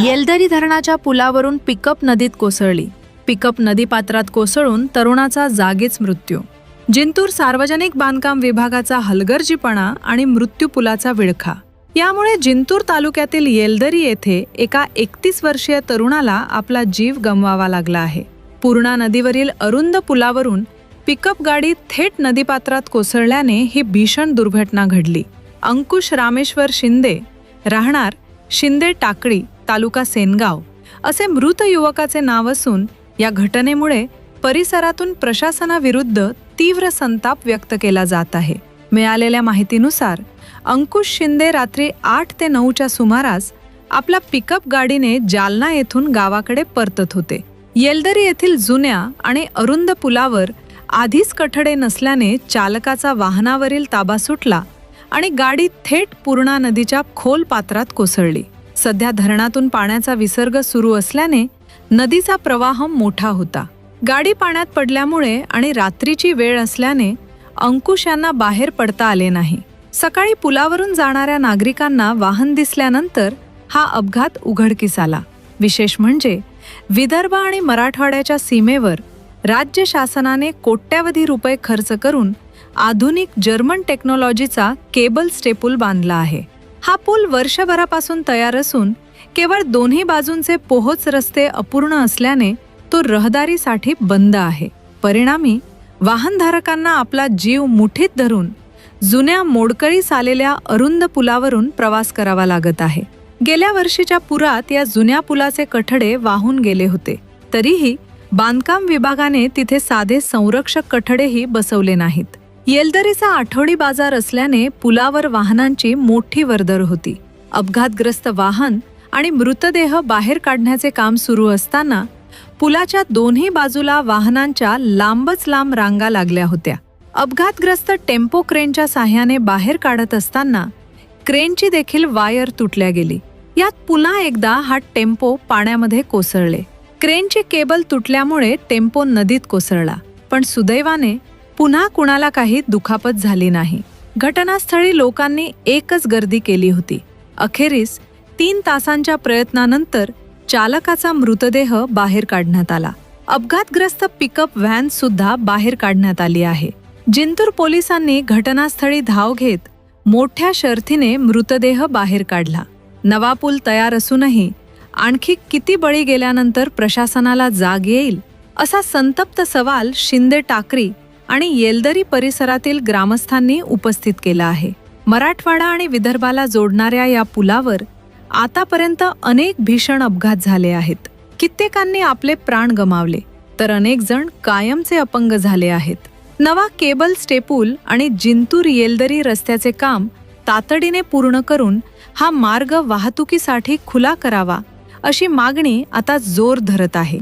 येलदरी धरणाच्या पुलावरून पिकअप नदीत कोसळली. पिकअप नदीपात्रात कोसळून तरुणाचा जागीच मृत्यू. जिंतूर सार्वजनिक बांधकाम विभागाचा हलगर्जीपणा आणि मृत्यू पुलाचा विळखा. यामुळे जिंतूर तालुक्यातील येलदरी येथे एका 31 वर्षीय तरुणाला आपला जीव गमवावा लागला आहे. पूर्णा नदीवरील अरुंद पुलावरून पिकअप गाडी थेट नदीपात्रात कोसळल्याने ही भीषण दुर्घटना घडली. अंकुश रामेश्वर शिंदे, राहणार शिंदे टाकळी, तालुका सेनगाव असे मृत युवकाचे नाव असून या घटनेमुळे परिसरातून प्रशासनाविरुद्ध तीव्र संताप व्यक्त केला जात आहे. मिळालेल्या माहितीनुसार अंकुश शिंदे रात्री 8 ते 9च्या सुमारास आपल्या पिकअप गाडीने जालना येथून गावाकडे परतत होते. येलदरी येथील जुन्या आणि अरुंद पुलावर आधीच कठडे नसल्याने चालकाचा वाहनावरील ताबा सुटला आणि गाडी थेट पूर्णा नदीच्या खोल पात्रात कोसळली. सध्या धरणातून पाण्याचा विसर्ग सुरू असल्याने नदीचा प्रवाह मोठा होता. गाडी पाण्यात पडल्यामुळे आणि रात्रीची वेळ असल्याने अंकुश यांना बाहेर पडता आले नाही. सकाळी पुलावरून जाणाऱ्या नागरिकांना वाहन दिसल्यानंतर हा अपघात उघडकीस आला. विशेष म्हणजे विदर्भ आणि मराठवाड्याच्या सीमेवर राज्य शासनाने कोट्यावधी रुपये खर्च करून आधुनिक जर्मन टेक्नॉलॉजीचा केबल स्टे पूल बांधला आहे. हा पूल वर्षभरापासून तयार असून केवळ दोन्ही बाजूंचे पोहोच रस्ते अपूर्ण असल्याने तो रहदारीसाठी बंद आहे. परिणामी वाहनधारकांना आपला जीव मुठीत धरून जुन्या मोडकळीस आलेल्या अरुंद पुलावरून प्रवास करावा लागत आहे. गेल्या वर्षीच्या पुरात या जुन्या पुलाचे कठडे वाहून गेले होते. तरीही बांधकाम विभागाने तिथे साधे संरक्षक कठडेही बसवले नाहीत. येलदरीचा आठवडी बाजार असल्याने पुलावर वाहनांची मोठी वर्दळ होती. अपघातग्रस्त वाहन आणि मृतदेह बाहेर काढण्याचे काम सुरू असताना पुलाच्या दोन्ही बाजूला वाहनांच्या लांबच लांब रांगा लागल्या होत्या. अपघातग्रस्त टेम्पो क्रेनच्या साह्याने बाहेर काढत असताना क्रेनची देखील वायर तुटल्या गेली. यात पुन्हा एकदा हा टेम्पो पाण्यामध्ये कोसळले. क्रेनची केबल तुटल्यामुळे टेम्पो नदीत कोसळला, पण सुदैवाने पुन्हा कुणाला काही दुखापत झाली नाही. घटनास्थळी लोकांनी एकच गर्दी केली होती. अखेरीस 3 तासांच्या प्रयत्नानंतर चालकाचा मृतदेह बाहेर काढण्यात आला. अपघातग्रस्त पिकअप व्हॅन सुद्धा बाहेर काढण्यात आली आहे. जिंतूर पोलिसांनी घटनास्थळी धाव घेत मोठ्या शर्थीने मृतदेह बाहेर काढला. नवा पूल तयार असूनही आणखी किती बळी गेल्यानंतर प्रशासनाला जाग येईल, असा संतप्त सवाल शिंदे टाकळी आणि येलदरी परिसरातील ग्रामस्थांनी उपस्थित केला आहे. मराठवाडा आणि विदर्भाला जोडणाऱ्या या पुलावर आतापर्यंत अनेक भीषण अपघात झाले आहेत. कित्येकांनी आपले प्राण गमावले, तर अनेक जण कायमचे अपंग झाले आहेत. नवा केबल स्टे पूल आणि जिंतूर येलदरी रस्त्याचे काम तातडीने पूर्ण करून हा मार्ग वाहतुकीसाठी खुला करावा, अशी मागणी आता जोर धरत आहे.